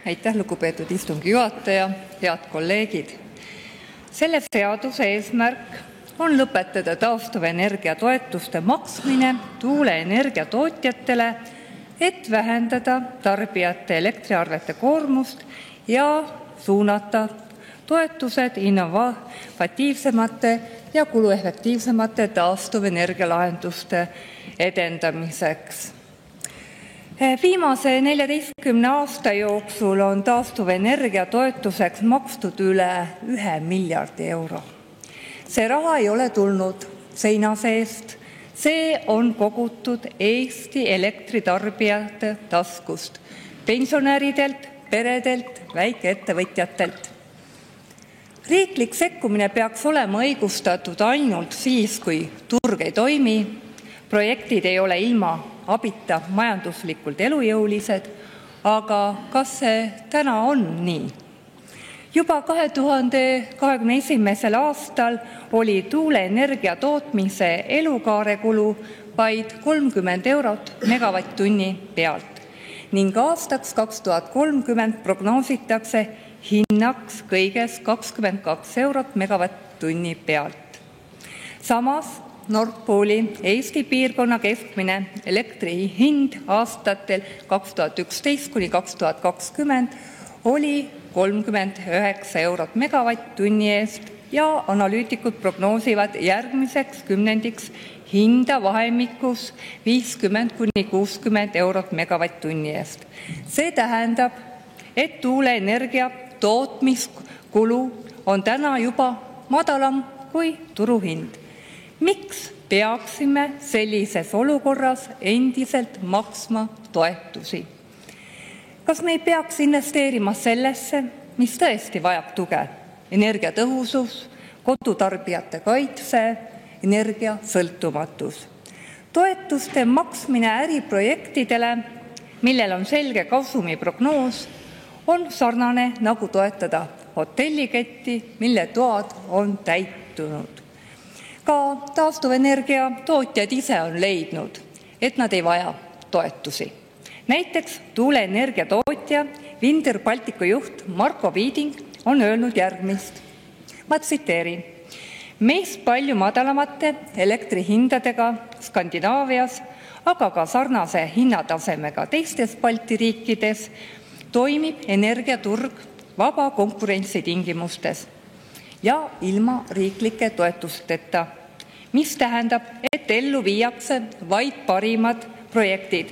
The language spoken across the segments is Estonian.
Aitäh, lugupeetud istungi juhataja, head kolleegid. Selle seaduse eesmärk on lõpetada taastuvenergia toetuste maksmine tuuleenergia tootjatele, et vähendada tarbijate elektriarvete koormust ja suunata toetused innovatiivsemate ja kuluefektiivsemate taastuvenergialahenduste edendamiseks. Viimase 14 aasta jooksul on taastuvenergia toetuseks makstud üle 1 miljardi euro. See raha ei ole tulnud seina seest, see on kogutud Eesti elektritarbijate taskust, pensionäridelt, peredelt, väikeettevõtjatelt. Riiklik sekkumine peaks olema õigustatud ainult siis, kui turg ei toimi, projektid ei ole ilma abita majanduslikult elujõulised, aga kas see täna on nii? Juba 2021. aastal oli tuuleenergia tootmise elukaarekulu vaid 30 eurot megavatt-tunni pealt ning aastaks 2030 prognoositakse hinnaks kõigest 22 eurot megavatt-tunni pealt. Samas Nord Pooli Eesti piirkonna keskmine elektri hind aastatel 2011–2020 oli 39 eurot megavatt-tunni eest ja analüütikud prognoosivad järgmiseks kümnendiks hinda vahemikus 50–60 eurot megavatt-tunni eest. See tähendab, et tuuleenergia tootmiskulu on täna juba madalam kui turuhind. Miks peaksime sellises olukorras endiselt maksma toetusi? Kas me ei peaks investeerima sellesse, mis tõesti vajab tuge? Energiatõhusus, kodutarbijate kaitse, energiasõltumatus. Toetuste maksmine äriprojektidele, millel on selge kasumiprognoos, on sarnane nagu toetada hotelliketti, mille toad on täitunud. Ka taastuvenergia tootjad ise on leidnud, et nad ei vaja toetusi. Näiteks tuuleenergia tootja Vindr Balticu juht Marko Viiding on öelnud järgmist. Ma tsiteerin: meist palju madalamate elektrihindadega Skandinaavias, aga ka sarnase hinnatasemega teistes Balti riikides toimib energiaturg vaba konkurentsi tingimustes ja ilma riiklike toetusteta, mis tähendab, et ellu viiakse vaid parimad projektid.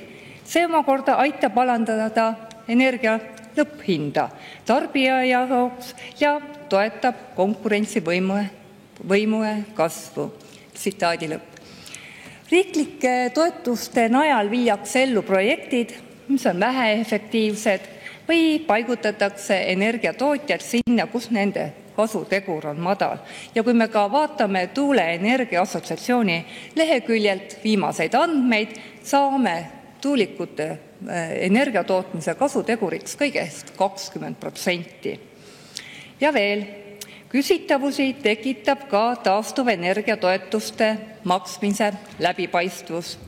See omakorda aitab alandada energia lõpphinda tarbija jaoks ja toetab konkurentsivõime kasvu. Tsitaadi lõpp. Riiklike toetuste najal viiakse ellu projektid, mis on väheefektiivsed või paigutatakse energiatootjad sinna, kus nende kasutegur on madal. Ja kui me ka vaatame Tuuleenergia Assotsiatsiooni leheküljelt viimaseid andmeid, saame tuulikute energiatootmise kasuteguriks kõigest 20%. Ja veel, küsitavusi tekitab ka taastuvenergia toetuste maksmise läbipaistvus.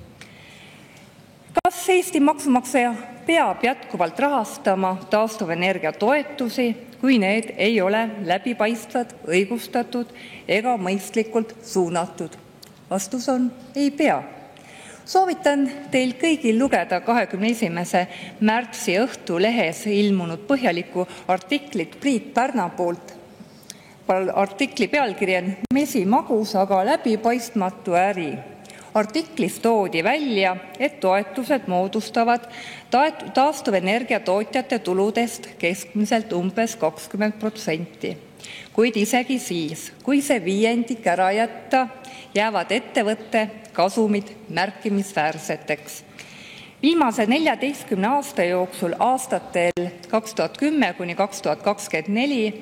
Kas Eesti maksumaksja peab jätkuvalt rahastama taastuvenergia toetusi, kui need ei ole läbipaistvad, õigustatud ega mõistlikult suunatud? Vastus on ei pea. Soovitan teil kõigil lugeda 21. märtsi Õhtulehes ilmunud põhjalikku artiklit Priit Pärna poolt. Artikli pealkiri on "Mesimagus, aga läbipaistmatu äri". Artiklis toodi välja, et toetused moodustavad taastuvenergia tootjate tuludest keskmiselt umbes 20%. Kuid isegi siis, kui see viiendik ära jätta, jäävad ettevõtte kasumid märkimisväärseteks. Viimase 14 aasta jooksul aastatel 2010–2024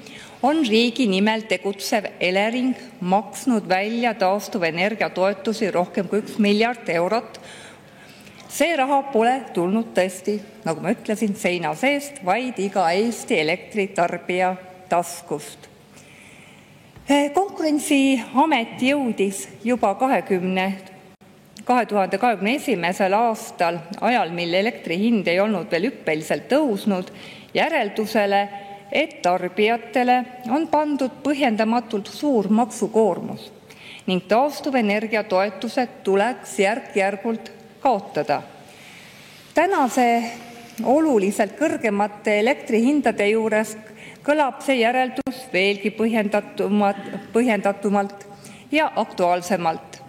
on riigi nimel tegutsev Elering maksnud välja taastuvenergia toetusi rohkem kui 1 miljard eurot. See raha pole tulnud tõesti, nagu ma ütlesin, seina seest, vaid iga Eesti elektritarbija taskust. Konkurentsiamet jõudis juba 2021. aastal, ajal, mil elektri hind ei olnud veel hüppeliselt tõusnud järeldusele, et tarbijatele on pandud põhjendamatult suur maksukoormus ning taastuvenergia toetused tuleks järk-järgult kaotada. Tänase oluliselt kõrgemate elektrihindade juures kõlab see järeldus veelgi põhjendatumalt ja aktuaalsemalt.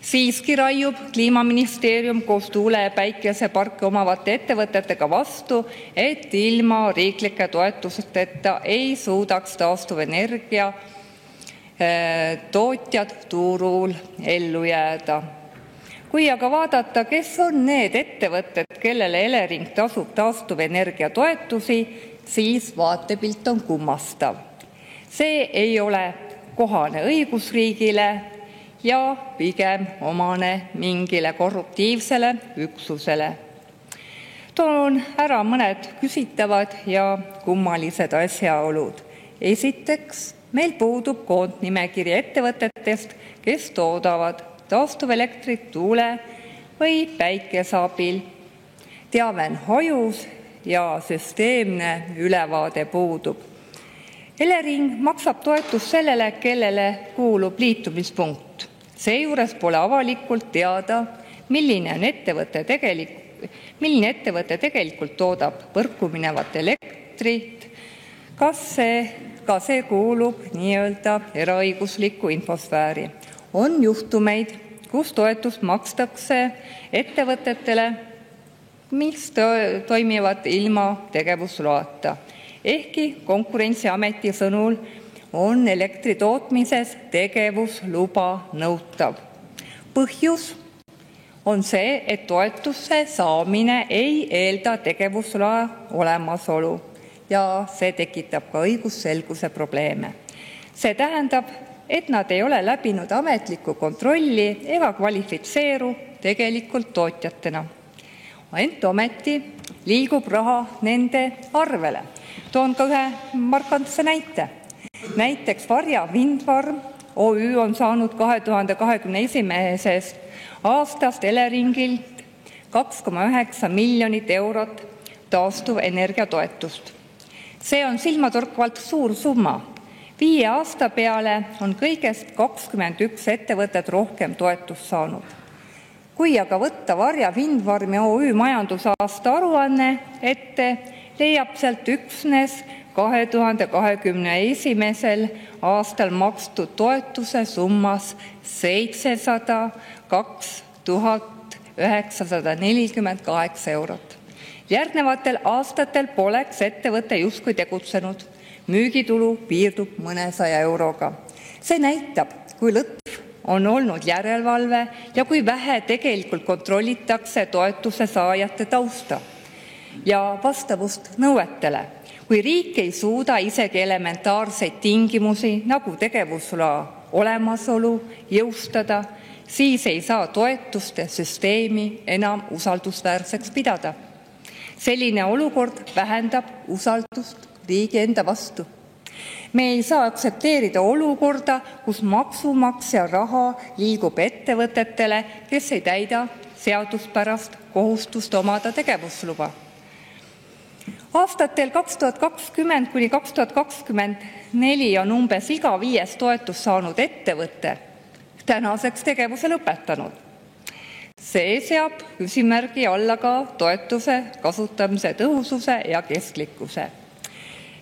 Siiski raiub Kliimaministeerium koos tuule- ja päikeseparke omavate ettevõtetega vastu, et ilma riiklike toetusteta ei suudaks taastuvenergia tootjad turul ellu jääda. Kui aga vaadata, kes on need ettevõtted, kellele Elering tasub taastuvenergia toetusi, siis vaatepilt on kummastav. See ei ole kohane õigusriigile ja pigem omane mingile korruptiivsele üksusele. Toon ära mõned küsitavad ja kummalised asjaolud. Esiteks, meil puudub koondnimekiri ettevõtetest, kes toodavad taastuvelektrit tuule- või päikese abil. Teave on hajus ja süsteemne ülevaade puudub. Elering maksab toetust sellele, kellele kuulub liitumispunkt. Seejuures pole avalikult teada, milline ettevõte tegelikult toodab võrku minevat elektrit. Kas see kuulub nii-öelda eraõiguslikku infosfääri? On juhtumeid, kus toetust makstakse ettevõtetele, mis toimivad ilma tegevusloata. Ehkki Konkurentsiameti sõnul on elektri tootmises tegevusluba nõutav. Põhjus on see, et toetuse saamine ei eelda tegevusloa olemasolu ja see tekitab ka õigusselguse probleeme. See tähendab, et nad ei ole läbinud ametlikku kontrolli ega kvalifitseeru tegelikult tootjatena. Ent ometi liigub raha nende arvele. Toon ka ühe markantse näite. Näiteks Varja Windfarm OÜ on saanud 2021. aastast Eleringilt 2,9 miljonit eurot taastuvenergia toetust. See on silmatorkavalt suur summa. 5 aasta peale on kõigest 21 ettevõtet rohkem toetust saanud. Kui aga võtta Varja Windfarmi OÜ majandusaasta aruanne ette, leiab sealt üksnes 2021. aastal makstud toetuse summas 702 948 eurot. Järgnevatel aastatel poleks ettevõte justkui tegutsenud. Müügitulu piirdub mõnesaja euroga. See näitab, kui lõtv on olnud järelevalve ja kui vähe tegelikult kontrollitakse toetuse saajate tausta ja vastavust nõuetele. Kui riik ei suuda isegi elementaarseid tingimusi nagu tegevusloa olemasolu jõustada, siis ei saa toetuste süsteemi enam usaldusväärseks pidada. Selline olukord vähendab usaldust riigi enda vastu. Me ei saa aktsepteerida olukorda, kus maksumaksja raha liigub ettevõtetele, kes ei täida seaduspärast kohustust omada tegevusluba. Aastatel 2020–2024 on umbes iga 5. toetust saanud ettevõte tänaseks tegevuse lõpetanud. See seab küsimärgi alla ka toetuse kasutamise tõhususe ja kestlikkuse.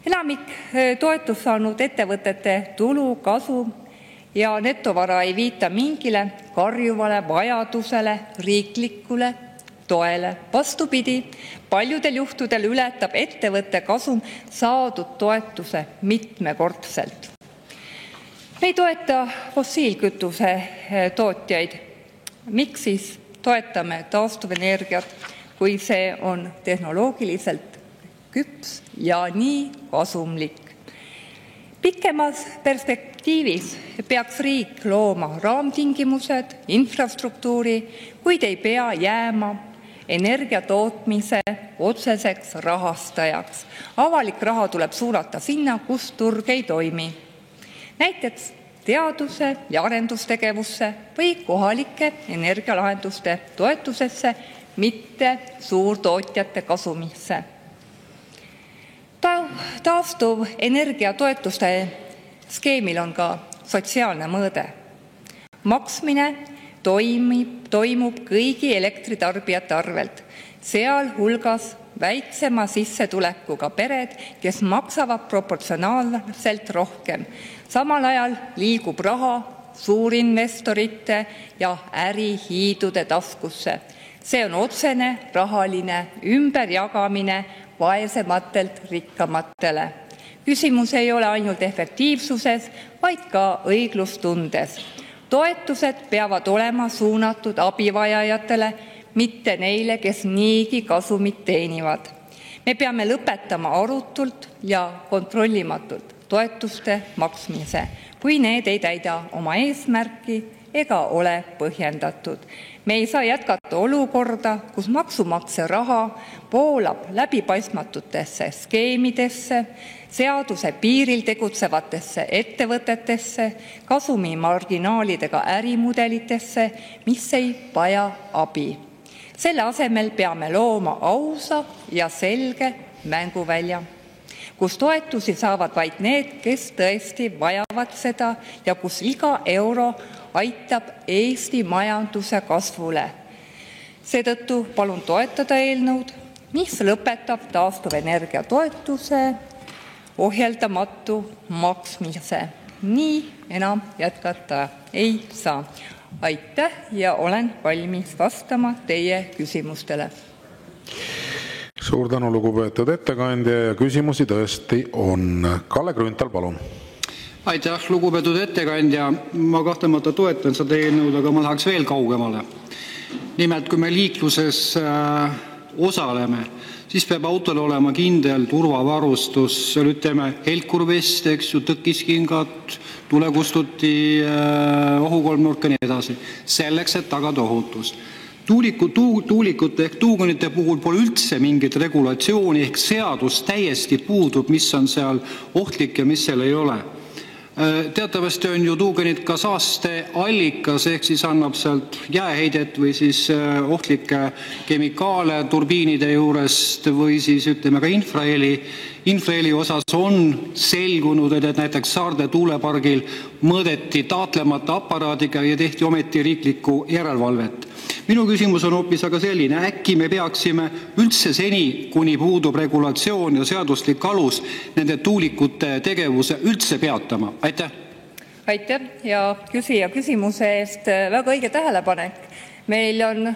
Enamik toetust saanud ettevõtete tulu, kasum ja netovara ei viita mingile karjuvale vajadusele riiklikule toele. Vastupidi, paljudel juhtudel ületab ettevõtte kasum saadud toetuse mitmekordselt. Me ei toeta fossiilkütuse tootjaid. Miks siis toetame taastuvenergiat, kui see on tehnoloogiliselt küps ja nii kasumlik? Pikemas perspektiivis peaks riik looma raamtingimused, infrastruktuuri, kuid ei pea jääma energiatootmise otseseks rahastajaks. Avalik raha tuleb suunata sinna, kus turg ei toimi. Näiteks teaduse ja arendustegevusse või kohalike energialahenduste toetusesse, mitte suurtootjate kasumisse. taastuv energiatoetuste skeemil on ka sotsiaalne mõõde. Maksmine toimub kõigi elektritarbijate arvelt, sealhulgas väiksema sissetulekuga pered, kes maksavad proportsionaalselt rohkem. Samal ajal liigub raha suurinvestorite ja ärihiidude taskusse. See on otsene rahaline ümberjagamine vaesematelt rikkamatele. Küsimus ei ole ainult efektiivsuses, vaid ka õiglustundes. Toetused peavad olema suunatud abivajajatele, mitte neile, kes niigi kasumit teenivad. Me peame lõpetama arutult ja kontrollimatult toetuste maksmise, kui need ei täida oma eesmärki ega ole põhjendatud. Me ei saa jätkata olukorda, kus maksumaksja raha voolab läbipaistmatutesse skeemidesse, seaduse piiril tegutsevatesse ettevõtetesse, kasumimarginaalidega ärimudelitesse, mis ei vaja abi. Selle asemel peame looma ausa ja selge mänguvälja, kus toetusi saavad vaid need, kes tõesti vajavad seda ja kus iga euro aitab Eesti majanduse kasvule. Seetõttu palun toetada eelnõud, mis lõpetab taastuvenergia toetuse ohjeldamatu maksmise. Nii enam jätkata ei saa. Aitäh ja olen valmis vastama teie küsimustele. Suur tänu, lugupeetud ettekandja, ja küsimusi tõesti on. Kalle Grünthal, palun. Aitäh, lugupeetud ettekandja. Ma kahtlemata toetan seda eelnõud, aga ma tahaks veel kaugemale. Nimelt, kui me liikluses osaleme, siis peab autol olema kindel turvavarustus, ütleme, helkurvest, tõkiskingad, tulekustuti, ohukolmnurk ja nii edasi, selleks, et tagada ohutust. Tuulikute ehk tuugenite puhul pole üldse mingit regulatsiooni ehk seadus täiesti puudub, mis on seal ohtlik ja mis seal ei ole. Teatavasti on ju tuugenid ka saasteallikas ehk siis annab sealt jääheidet või siis ohtlikke kemikaale turbiinide juurest või siis ütleme ka infraheli. Infraheli osas on selgunud, et näiteks Saarde tuulepargil mõõdeti taatlemata aparaadiga ja tehti ometi riiklikku järelevalvet. Minu küsimus on hoopis aga selline, äkki me peaksime üldse seni, kuni puudub regulatsioon ja seaduslik alus, nende tuulikute tegevuse üldse peatama? Aitäh! Aitäh ja küsija küsimuse eest, väga õige tähelepanek. Meil on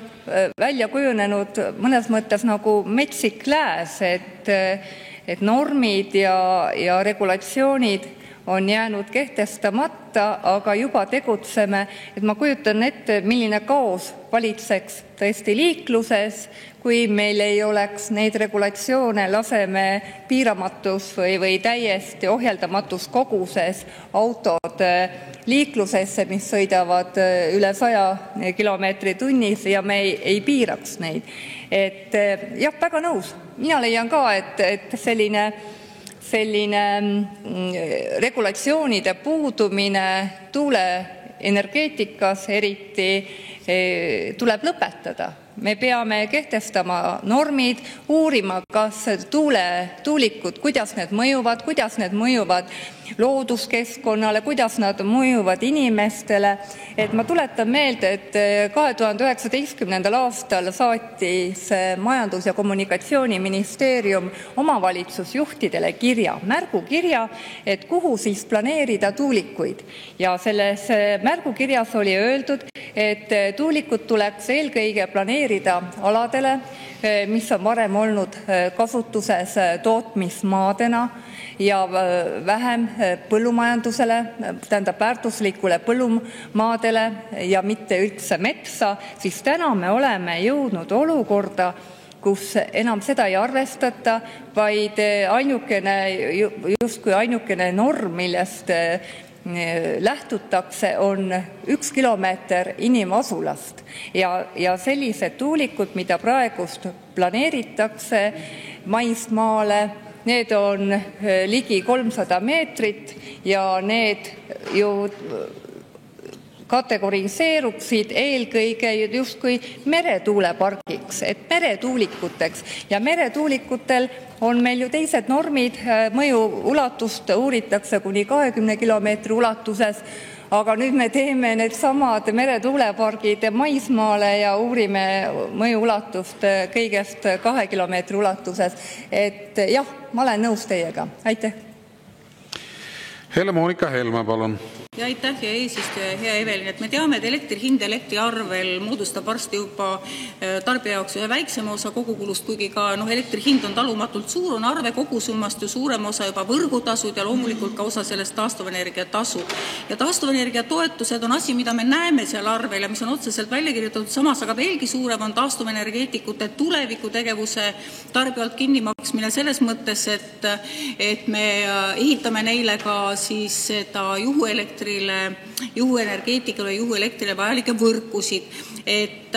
välja kujunenud mõnes mõttes nagu metsik lääs, et normid ja regulatsioonid on jäänud kehtestamata, aga juba tegutseme. Ma kujutan ette, milline kaos valitseks tõesti liikluses, kui meil ei oleks neid regulatsioone, laseme piiramatus või täiesti ohjeldamatus koguses autod liiklusesse, mis sõidavad üle 100 kilomeetri tunnis ja me ei piiraks neid. Jah, väga nõus. Mina leian ka, et selline regulatsioonide puudumine tuuleenergeetikas eriti tuleb lõpetada. Me peame kehtestama normid, uurima, kas tuulikud, kuidas need mõjuvad looduskeskkonnale, kuidas nad mõjuvad inimestele. Ma tuletan meelde, et 2019. aastal saatis Majandus- ja Kommunikatsiooniministeerium omavalitsusjuhtidele märgukirja, et kuhu siis planeerida tuulikuid. Ja selles märgukirjas oli öeldud, et tuulikud tuleks eelkõige planeerida aladele, mis on varem olnud kasutuses tootmismaadena ja vähem põllumajandusele, tähendab väärtuslikule põllumaadele ja mitte üldse metsa, siis täna me oleme jõudnud olukorda, kus enam seda ei arvestata, vaid justkui ainukene norm, millest lähtutakse, on 1 kilomeeter inimasulast. Ja sellised tuulikud, mida praegust planeeritakse maismaale, need on ligi 300 meetrit ja need ju kategoriseeruksid eelkõige justkui meretuulepargiks, et meretuulikuteks, ja meretuulikutel on meil ju teised normid, mõju ulatust uuritakse kuni 20 kilomeetri ulatuses, aga nüüd me teeme need samad meretuulepargid maismaale ja uurime mõju ulatust kõigest 2 kilomeetri ulatuses. Et jah, ma olen nõus teiega. Aitäh. Helle-Moonika Helme, palun. Ja aitäh, ja eesistuja, hea Evelin, et me teame, et elektri hind elektriarvel moodustab varsti juba tarbija jaoks ühe väiksema osa kogukulust, kuigi ka elektri hind on talumatult suur, on arve kogusummast ju suurem osa juba võrgutasud ja loomulikult ka osa sellest taastuvenergia tasu. Ja taastuvenergia toetused on asi, mida me näeme seal arvel ja mis on otseselt välja kirjutatud, samas aga veelgi suurem on taastuvenergeetikute tulevikutegevuse tarbijalt kinnimaksmine selles mõttes, et me ehitame neile ka siis seda juhuenergeetikale, juhuelektrile vajalikke võrkusid. Et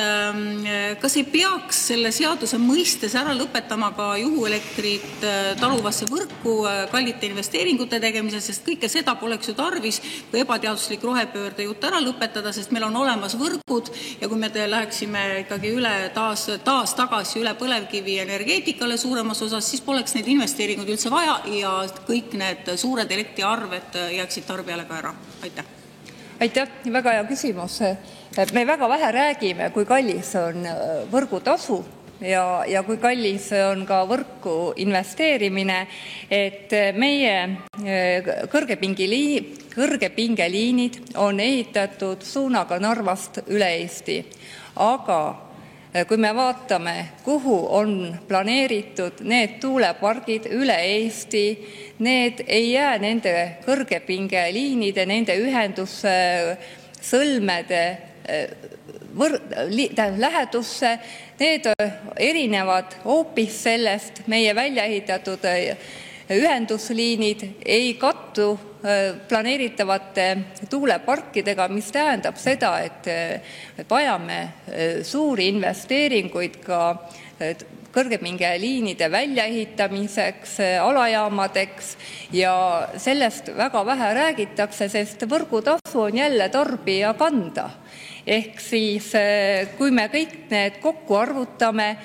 kas ei peaks selle seaduse mõistes ära lõpetama ka juhuelektrit taluvasse võrku kallite investeeringute tegemise, sest kõike seda poleks ju tarvis, kui ebateaduslik rohepöörde jutt ära lõpetada, sest meil on olemas võrgud ja kui me läheksime ikkagi taas tagasi üle põlevkivi energeetikale suuremas osas, siis poleks neid investeeringuid üldse vaja ja kõik need suured elektriarved jääksid tarbijale ka ära. Aitäh. Aitäh, väga hea küsimus. Me väga vähe räägime, kui kallis on võrgutasu ja kui kallis on ka võrku investeerimine, et meie kõrgepingeliinid on ehitatud suunaga Narvast üle Eesti, aga kui me vaatame, kuhu on planeeritud need tuulepargid üle Eesti, need ei jää nende kõrgepingeliinide, nende ühendussõlmede lähedusse, need erinevad hoopis sellest, meie välja ehitatud ühendusliinid ei kattu planeeritavate tuuleparkidega, mis tähendab seda, et vajame suuri investeeringuid ka kõrgepingeliinide väljaehitamiseks, alajaamadeks ja sellest väga vähe räägitakse, sest võrgutasu on jälle tarbija kanda. Ehk siis, kui me kõik need kokku arvutame,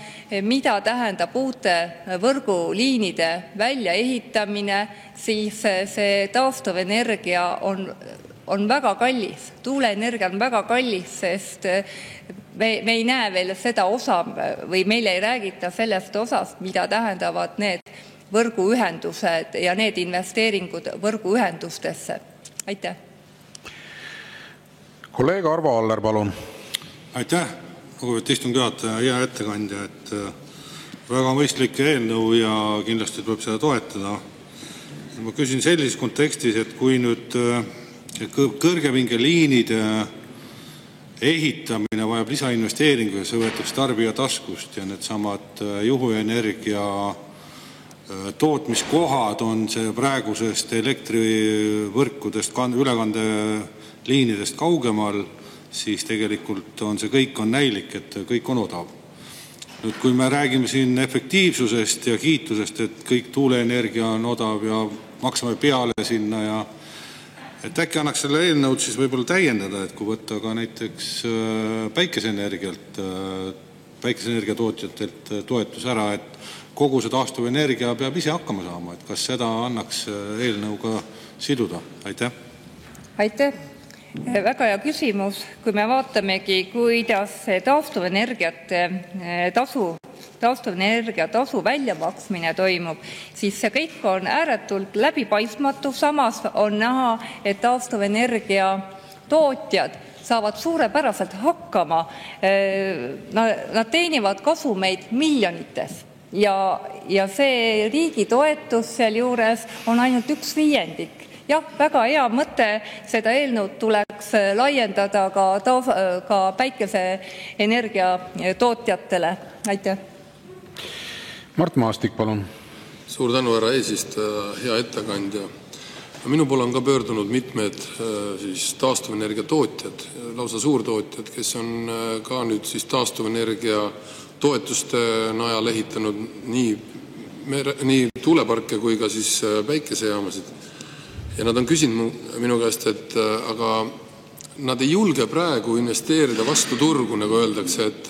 mida tähendab uute võrguliinide väljaehitamine, siis see taastuvenergia on väga kallis. Tuuleenergia on väga kallis, sest me ei näe veel seda osa või meil ei räägita sellest osast, mida tähendavad need võrguühendused ja need investeeringud võrguühendustesse. Aitäh. Kolleeg Arvo Aller, palun. Aitäh, lugupeetud istungi juhataja, hea ettekandja, et väga mõistlik eelnõu ja kindlasti tuleb seda toetada. Ma küsin sellises kontekstis, et kui nüüd kõrgepingeliinide ehitamine vajab lisainvesteeringu ja see võetakse tarbija taskust ja need samad juhuenergia tootmiskohad on see praegusest elektrivõrkudest ülekandeliinidest kaugemal, siis tegelikult on see kõik on näilik, et kõik on odav. Nüüd, kui me räägime siin efektiivsusest ja kiitusest, et kõik tuuleenergia on odav ja maksame peale sinna ja et äkki annaks selle eelnõud siis võib-olla täiendada, et kui võtta ka näiteks päikeseenergia tootjatelt toetus ära, et kogu see taastuvenergia peab ise hakkama saama, et kas seda annaks eelnõuga siduda? Aitäh. Aitäh. Väga hea küsimus. Kui me vaatamegi, kuidas taastuvenergia tasu väljamaksmine toimub, siis see kõik on ääretult läbipaistmatu. Samas on näha, et taastuvenergia tootjad saavad suurepäraselt hakkama. Nad teenivad kasumeid miljonites ja see riigi toetus seal juures on ainult 1/5. Jah, väga hea mõte, seda eelnõud tuleks laiendada ka päikeseenergia tootjatele. Aitäh. Mart Maastik, palun. Suur tänu, härra eesistuja, hea ettekandja. Minu poole on ka pöördunud mitmed taastuvenergia tootjad, lausa suurtootjad, kes on ka nüüd siis taastuvenergia toetuste najal ehitanud nii tuuleparke kui ka siis päikesejaamasid. Ja nad on küsinud minu käest, et aga nad ei julge praegu investeerida vastu turgu, nagu öeldakse, et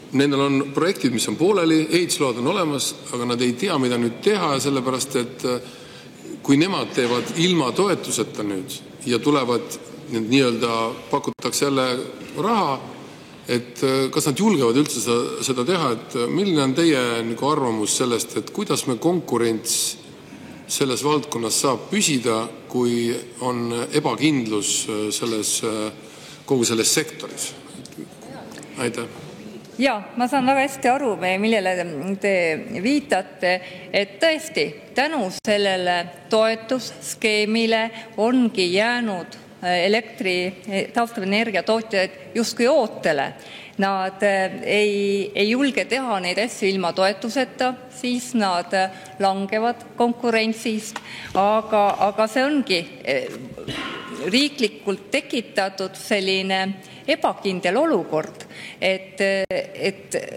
nendel on projektid, mis on pooleli, ehitusload on olemas, aga nad ei tea, mida nüüd teha, sellepärast et kui nemad teevad ilma toetuseta nüüd ja tulevad nii-öelda pakutakse jälle raha, et kas nad julgevad üldse seda teha, et milline on teie arvamus sellest, et kuidas me konkurents selles valdkonnas saab püsida, kui on ebakindlus kogu selles sektoris? Aitäh. Ja, ma saan väga hästi aru, millele te viitate, et tõesti tänu sellele toetusskeemile ongi jäänud taastuvenergia tootjad justkui ootele. Nad ei julge teha neid asju ilma toetuseta, siis nad langevad konkurentsist, aga see ongi riiklikult tekitatud selline ebakindel olukord, et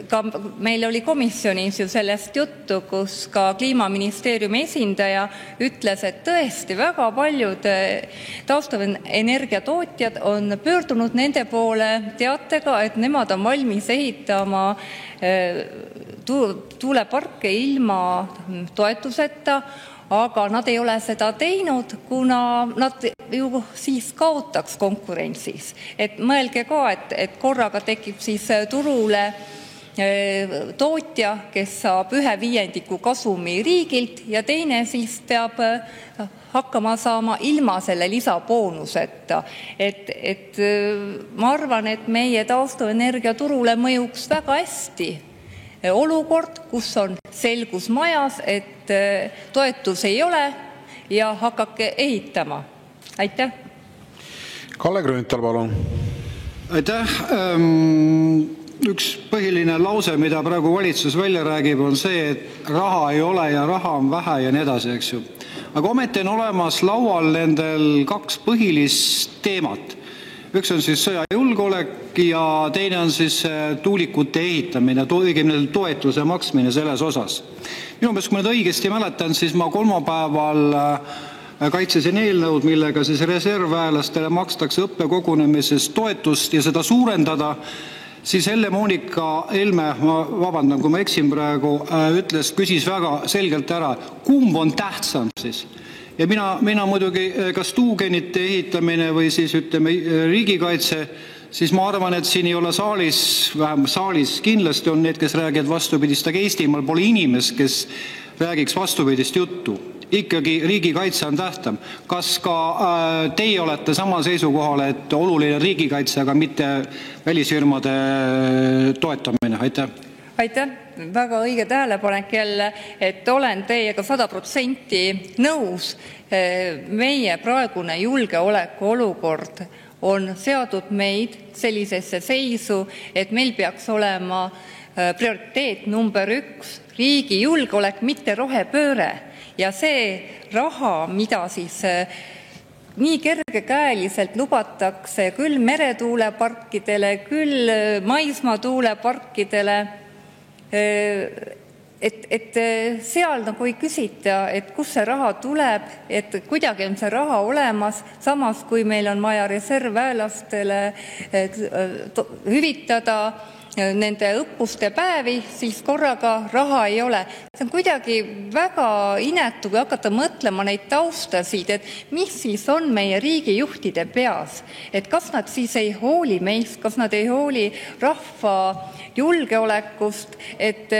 ka meil oli komisjonis ju sellest juttu, kus ka Kliimaministeeriumi esindaja ütles, et tõesti väga paljud taastuvenergia tootjad on pöördunud nende poole teatega, et nemad on valmis ehitama tuuleparke ilma toetuseta, aga nad ei ole seda teinud, kuna nad ju siis kaotaks konkurentsis. Et mõelge ka, et korraga tekib siis turule tootja, kes saab 1/5 kasumi riigilt ja teine siis peab hakkama saama ilma selle lisaboonuseta. Et ma arvan, et meie taastuvenergia turule mõjuks väga hästi olukord, kus on selgus majas, et toetus ei ole ja hakake ehitama. Aitäh. Kalle Grünthal, palun. Aitäh. Üks põhiline lause, mida praegu valitsus välja räägib, on see, et raha ei ole ja raha on vähe ja nii edasi, eks ju. Aga ometi on olemas laual nendel kaks põhilist teemat. Üks on siis sõjajulgeolek ja teine on siis tuulikute ehitamine, õigemini toetuse maksmine selles osas. Minu meelest, kui ma nüüd õigesti mäletan, siis ma kolmapäeval kaitsesin eelnõud, millega siis reservväelastele makstakse õppekogunemises toetust ja seda suurendada, siis Helle-Moonika Helme, ma vabandan, kui ma eksin praegu, küsis väga selgelt ära, kumb on tähtsam siis. Ja mina muidugi, kas tuugenite ehitamine või siis ütleme riigikaitse, siis ma arvan, et siin ei ole saalis, vähemalt saalis kindlasti on need, kes räägivad vastupidist, aga Eestimaal pole inimest, kes räägiks vastupidist juttu. Ikkagi riigikaitse on tähtsam. Kas ka teie olete samal seisukohal, et oluline riigikaitse, aga mitte välisfirmade toetamine? Aitäh. Aitäh. Väga õige tähelepanek jälle, et olen teiega 100% nõus. Meie praegune julgeoleku olukord on seadnud meid sellisesse seisu, et meil peaks olema prioriteet number 1 riigi julgeolek, mitte rohepööre. Ja see raha, mida siis nii kergekäeliselt lubatakse küll meretuuleparkidele, küll maismaatuuleparkidele, et seal nagu ei küsita, et kus see raha tuleb, et kuidagi on see raha olemas, samas kui meil on vaja reservväelastele hüvitada nende õppuste päevi, siis korraga raha ei ole. See on kuidagi väga inetu, kui hakata mõtlema neid taustasid, et mis siis on meie riigijuhtide peas. Et kas nad siis ei hooli meist, kas nad ei hooli rahva julgeolekust, et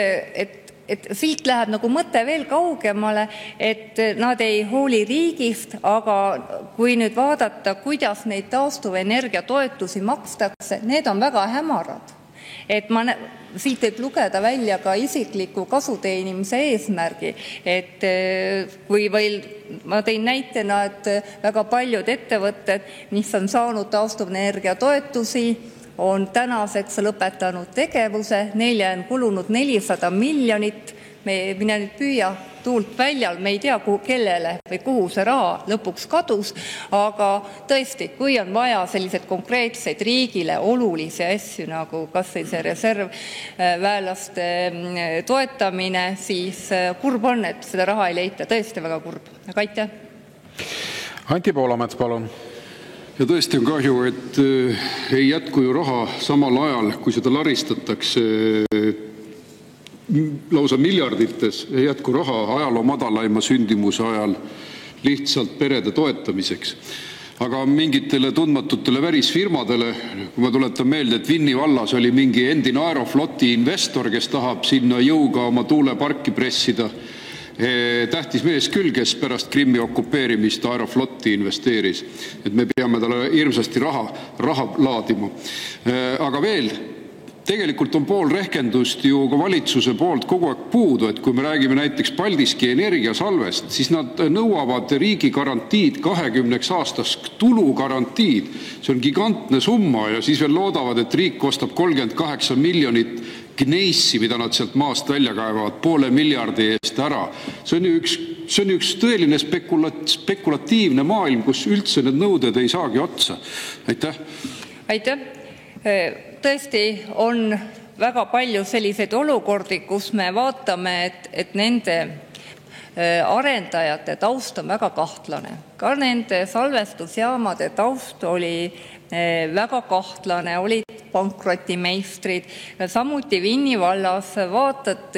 siit läheb nagu mõte veel kaugemale, et nad ei hooli riigist, aga kui nüüd vaadata, kuidas neid taastuvenergia toetusi makstakse, need on väga hämarad. Et siit võib lugeda välja ka isikliku kasuteenimise eesmärgi, et kui veel ma tõin näitena, et väga paljud ettevõtted, mis on saanud taastuvenergia toetusi, on tänaseks lõpetanud tegevuse, neile on kulunud 400 miljonit, mine nüüd püüa tuult väljal, me ei tea, kellele või kuhu see raha lõpuks kadus, aga tõesti, kui on vaja selliseid konkreetseid riigile olulisi asju, nagu kas või see reservväelaste toetamine, siis kurb on, et seda raha ei leita, tõesti väga kurb, aga aitäh. Anti Poolamets, palun! Ja tõesti on kahju, et ei jätku ju raha samal ajal, kui seda laristatakse lausa miljardites, ei jätku raha ajaloo madalaima sündimuse ajal lihtsalt perede toetamiseks. Aga mingitele tundmatutele välisfirmadele, kui ma tuletan meelde, et Vinni vallas oli mingi endine Aerofloti investor, kes tahab sinna jõuga oma tuuleparki pressida. Tähtis mees küll, kes pärast Krimmi okupeerimist Aeroflotti investeeris. Et me peame talle hirmsasti raha laadima. Aga veel, tegelikult on pool rehkendust ju ka valitsuse poolt kogu aeg puudu, et kui me räägime näiteks Paldiski energiasalvest, siis nad nõuavad riigi garantiid 20 aastas tulugarantiid. See on gigantne summa ja siis veel loodavad, et riik ostab 38 miljonit gneissi, mida nad sealt maast välja kaevavad, 500 miljardi eest ära. See on üks tõeline spekulatiivne maailm, kus üldse need nõuded ei saagi otsa. Aitäh! Aitäh! Tõesti on väga palju selliseid olukordi, kus me vaatame, et nende arendajate taust on väga kahtlane. Ka nende salvestusjaamade taust oli väga kahtlane, olid pankrotimeistrid. Samuti Vinni vallas vaatad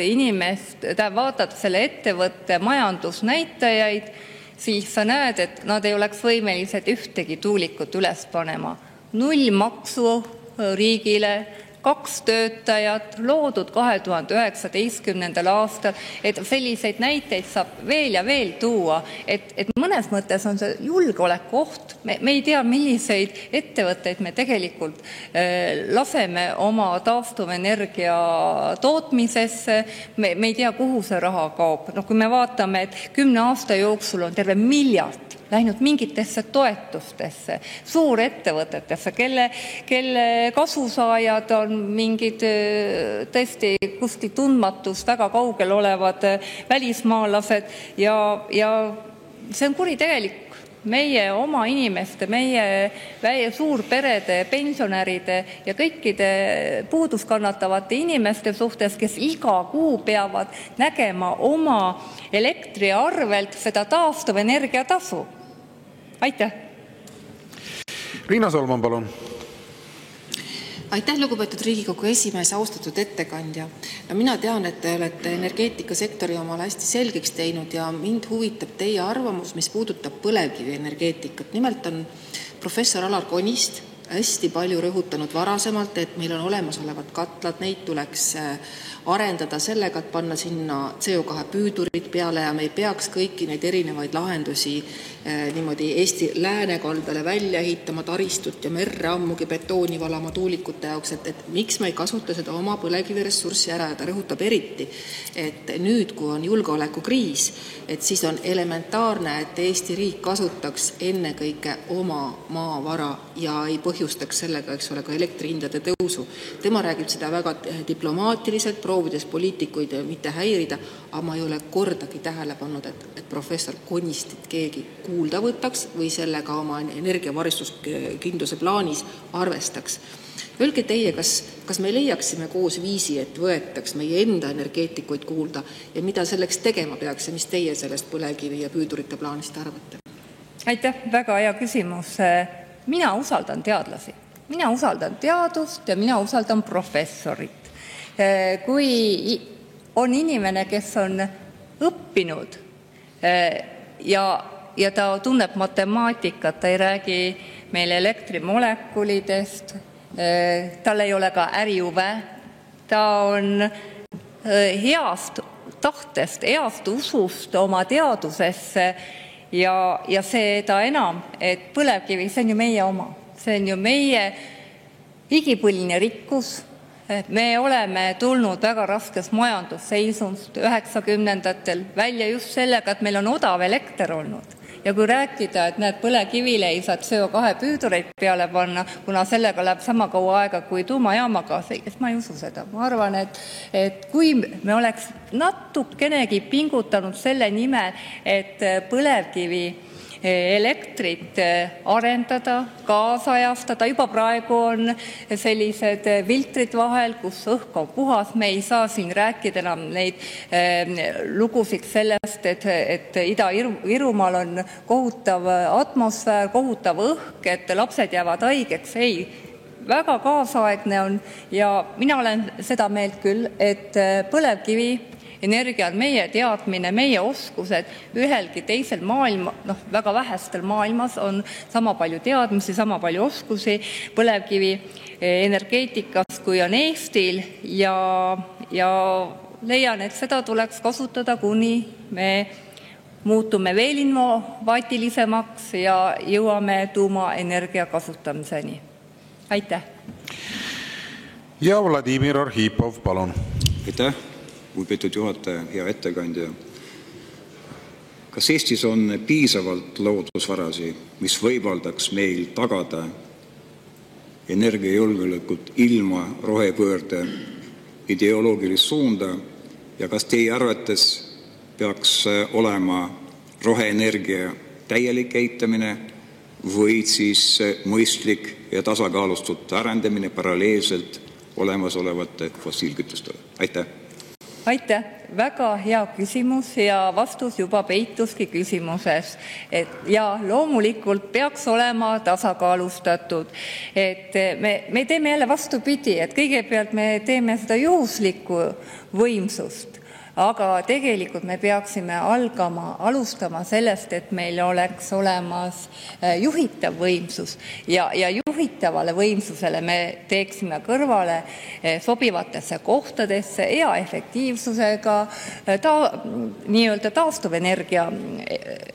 selle ettevõtte majandusnäitajaid, siis sa näed, et nad ei oleks võimelised ühtegi tuulikut üles panema. 0 maksu riigile, 2 töötajat, loodud 2019. aastal, et selliseid näiteid saab veel ja veel tuua, et mõnes mõttes on see julgeolekuoht. Me ei tea, milliseid ettevõtteid me tegelikult laseme oma taastuvenergia tootmisesse, me ei tea, kuhu see raha kaob. Kui me vaatame, et 10 aasta jooksul on terve miljard läinud mingitesse toetustesse, suurettevõtetesse, kelle kasusaajad on mingid tõesti kuskil tundmatus väga kaugel olevad välismaalased ja see on kuritegelik meie oma inimeste, meie suurperede, pensionäride ja kõikide puuduskannatavate inimeste suhtes, kes iga kuu peavad nägema oma elektriarvelt seda taastuvenergia tasu. Aitäh! Riina Solman, palun! Aitäh, lugupeetud Riigikogu esimees, austatud ettekandja. Mina tean, et te olete energeetikasektori omale hästi selgeks teinud ja mind huvitab teie arvamus, mis puudutab põlevkivienergeetikat. Nimelt on professor Alar Konist hästi palju rõhutanud varasemalt, et meil on olemasolevad katlad, neid tuleks arendada sellega, et panna sinna CO2 püüdurid peale ja me ei peaks kõiki neid erinevaid lahendusi niimoodi Eesti läänekaldale välja ehitama taristut ja merre ammugi betooni valama tuulikute jaoks, et miks me ei kasuta seda oma põlevkiviressurssi ära ja ta rõhutab eriti, et nüüd, kui on julgeolekukriis, et siis on elementaarne, et Eesti riik kasutaks ennekõike oma maavara ja ei põhjustaks sellega, eks ole, ka elektrihindade tõusu. Tema räägib seda väga diplomaatiliselt, proovides poliitikuid mitte häirida, aga ma ei ole kordagi tähele pannud, et professor Konistit keegi kuulda võtaks või sellega oma energiavaristuskindluse plaanis arvestaks. Öelge teie, kas me leiaksime koos viisi, et võetaks meie enda energeetikuid kuulda ja mida selleks tegema peaks ja mis teie sellest põlevkivi ja püüdurite plaanist arvate? Aitäh, väga hea küsimus. Mina usaldan teadlasi. Mina usaldan teadust ja mina usaldan professorit. Kui on inimene, kes on õppinud ja ta tunneb matemaatikat, ta ei räägi meile elektrimolekulidest, tal ei ole ka ärihuve, ta on heast tahtest, heast usust oma teadusesse ja seda enam, et põlevkivi, see on ju meie oma, see on ju meie igipõline rikkus. Me oleme tulnud väga raskes majandusseisust 90-ndatel välja just sellega, et meil on odav elekter olnud. Ja kui rääkida, et need põlevkivile ei saa CO2 püüdureid peale panna, kuna sellega läheb sama kaua aega kui tuumajaamaga, siis ma ei usu seda. Ma arvan, et kui me oleks natukenegi pingutanud selle nimel, et põlevkivi elektrit arendada, kaasajastada. Juba praegu on sellised filtrid vahel, kus õhk on puhas. Me ei saa siin rääkida enam neid lugusid sellest, et Ida-Virumaal on kohutav atmosfäär, kohutav õhk, et lapsed jäävad haigeks. Ei, väga kaasaegne on ja mina olen seda meelt küll, et põlevkivi energia on meie teadmine, meie oskused. Ühelgi teisel väga vähestel maailmas on sama palju teadmisi, sama palju oskusi põlevkivi energeetikas, kui on Eestil ja leian, et seda tuleks kasutada, kuni me muutume veel innovaatilisemaks ja jõuame tuumaenergia kasutamiseni. Aitäh! Ja Vladimir Arhipov, palun! Aitäh! Lugupeetud juhataja, hea ettekandja. Kas Eestis on piisavalt loodusvarasi, mis võimaldaks meil tagada energiajulgeolekut ilma rohepöörde ideoloogilist suunda ja kas teie arvates peaks olema roheenergia täielik eitamine või siis mõistlik ja tasakaalustatud arendamine paralleelselt olemasolevate fossiilkütustele? Aitäh! Aitäh! Väga hea küsimus ja vastus juba peituski küsimuses. Ja loomulikult peaks olema tasakaalustatud. Me teeme jälle vastupidi, et kõigepealt me teeme seda juhuslikku võimsust. Aga tegelikult me peaksime alustama sellest, et meil oleks olemas juhitav võimsus ja juhitavale võimsusele me teeksime kõrvale sobivatesse kohtadesse hea efektiivsusega nii-öelda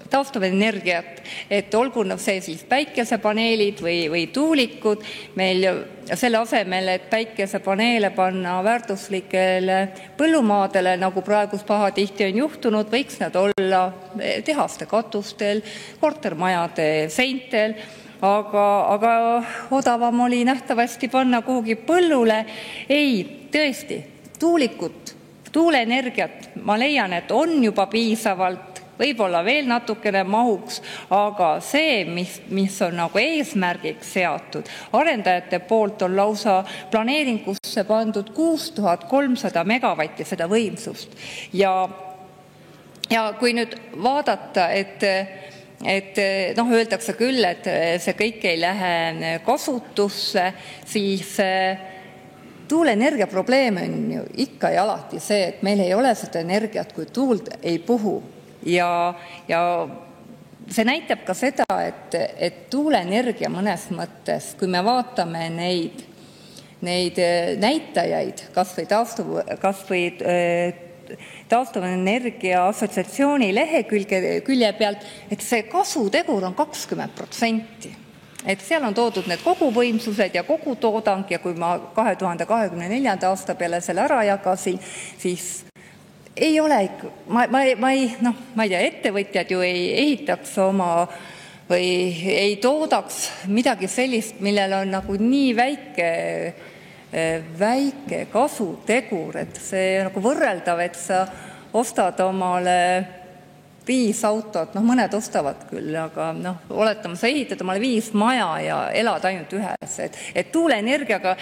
taastuvenergiat, et olgu see siis päikesepaneelid või tuulikud. Meil selle asemel, et päikesepaneele panna väärtuslikele põllumaadele, nagu praegu pahatihti on juhtunud, võiks nad olla tehaste katustel, kortermajade seintel, aga odavam oli nähtavasti panna kuhugi põllule. Ei, tõesti, tuuleenergiat ma leian, et on juba piisavalt, võib-olla veel natukene mahuks, aga see, mis on nagu eesmärgiks seatud, arendajate poolt on lausa planeeringusse pandud 6300 megavatti seda võimsust. Ja kui nüüd vaadata, et öeldakse küll, et see kõik ei lähe kasutusse, siis tuuleenergia probleem on ju ikka ja alati see, et meil ei ole seda energiat, kui tuul ei puhu. Ja see näitab ka seda, et tuuleenergia mõnes mõttes, kui me vaatame neid näitajaid, kas või taastuvenergia assotsiatsiooni lehekülje pealt, et see kasutegur on 20%. Et seal on toodud need koguvõimsused ja kogutoodang ja kui ma 2024. aasta peale selle ära jagasin, siis ei ole ikka, ma ei tea, ettevõtjad ju ei ehitaks või ei toodaks midagi sellist, millel on nagu nii väike kasutegur, et see nagu võrreldav, et sa ostad omale 5 autot, mõned ostavad küll, aga oletame, sa ehitad omale 5 maja ja elad ainult ühes. Et tuuleenergiaga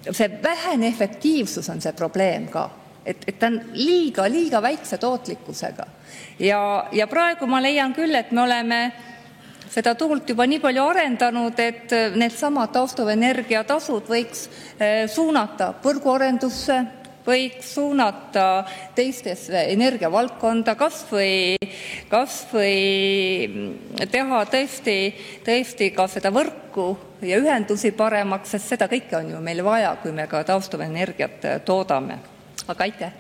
see vähene efektiivsus on see probleem ka. Et ta on liiga väikse tootlikkusega. Ja praegu ma leian küll, et me oleme seda tuult juba nii palju arendanud, et need samad taastuvenergia tasud võiks suunata võrguarendusse, võiks suunata teistesse energiavaldkonda, kas või teha tõesti ka seda võrku ja ühendusi paremaks, sest seda kõike on ju meil vaja, kui me ka taastuvenergiat toodame. Aga aitäh.